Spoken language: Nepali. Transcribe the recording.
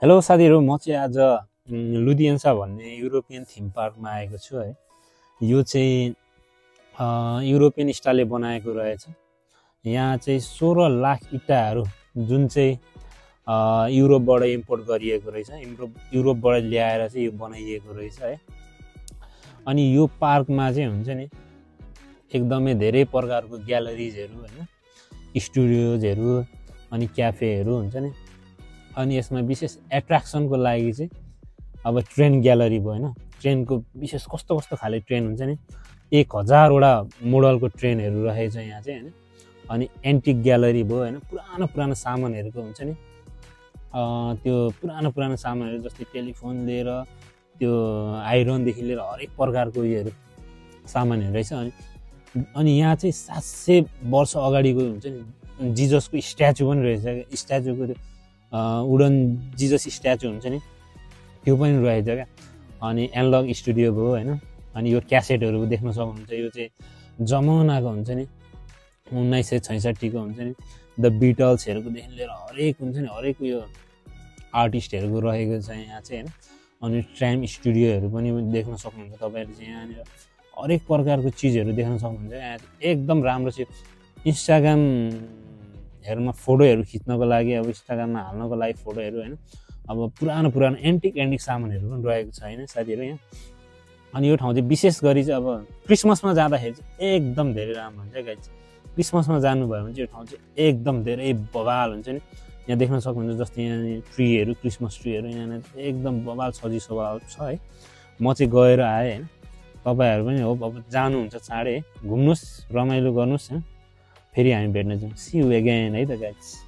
हेलो साथीहरू, म चाहिँ आज लुधियान्सा भन्ने युरोपियन थिम पार्कमा आएको छु है। यो चाहिँ युरोपियन स्टाइलले बनाएको रहेछ। यहाँ चाहिँ 16 लाख इँटाहरू जुन चाहिँ युरोपबाट इम्पोर्ट गरिएको रहेछ, युरोपबाट ल्याएर चाहिँ यो बनाइएको रहेछ है। अनि यो पार्कमा चाहिँ हुन्छ नि एकदमै धेरै प्रकारको ग्यालरिजहरू हैन, स्टुडियोजहरू अनि क्याफेहरू हुन्छ नि। अनि यसमा विशेष एट्र्याक्सनको लागि चाहिँ अब ट्रेन ग्यालरी भयो हैन। ट्रेनको विशेष कस्तो कस्तो खाले ट्रेन हुन्छ नि, 1000 वटा मोडलको ट्रेनहरू रहेछ यहाँ चाहिँ हैन। अनि एन्टिक ग्यालरी भयो हैन, पुरानो सामानहरूको हुन्छ नि, त्यो पुरानो सामानहरू जस्तै टेलिफोन लिएर त्यो आइरनदेखि लिएर हरेक प्रकारको उयोहरू सामानहरू रहेछ। अनि यहाँ चाहिँ 700 वर्ष अगाडिको हुन्छ नि जिजसको स्ट्याचु पनि रहेछ। स्ट्याचुको त्यो वुडन जिजस स्ट्याचु हुन्छ नि, त्यो पनि रहेछ क्या। अनि एनालग स्टुडियो भयो हैन। अनि यो क्यासेटहरू देख्न सक्नुहुन्छ। यो चाहिँ जमानाको हुन्छ नि, 1966 को हुन्छ नि, द बिटल्सहरूकोदेखि लिएर हरेक हुन्छ नि, हरेक यो आर्टिस्टहरूको रहेको छ यहाँ चाहिँ हैन। अनि ट्राइम स्टुडियोहरू पनि देख्न सक्नुहुन्छ तपाईँहरूले चाहिँ। यहाँनिर हरेक प्रकारको चिजहरू देख्न सक्नुहुन्छ। यहाँ एकदम राम्रो छ। इन्स्टाग्रामहरूमा फोटोहरू खिच्नको लागि, अब इन्स्टाग्राममा हाल्नको लागि फोटोहरू हैन। अब पुरानो एन्टिक सामानहरू पनि रहेको छ हैन साथीहरू यहाँ। अनि यो ठाउँ चाहिँ विशेष गरी चाहिँ अब क्रिसमसमा जाँदाखेरि चाहिँ एकदम धेरै राम्रो हुन्छ गाइज। क्रिसमसमा जानुभयो भने चाहिँ यो ठाउँ चाहिँ एकदम धेरै बवाल हुन्छ नि। यहाँ देख्न सक्नुहुन्छ जस्तै यहाँ ट्रीहरू, क्रिसमस ट्रीहरू यहाँ एकदम बवाल सजिलो छ है। म चाहिँ गएर आएँ हैन। तपाईहरु पनि हो अब जानुहुन्छ चाँडै, घुम्नुस्, रमाइलो गर्नुस्। फेरि हामी भेट्ने छौँ। सी यू अगेन है त गाइज।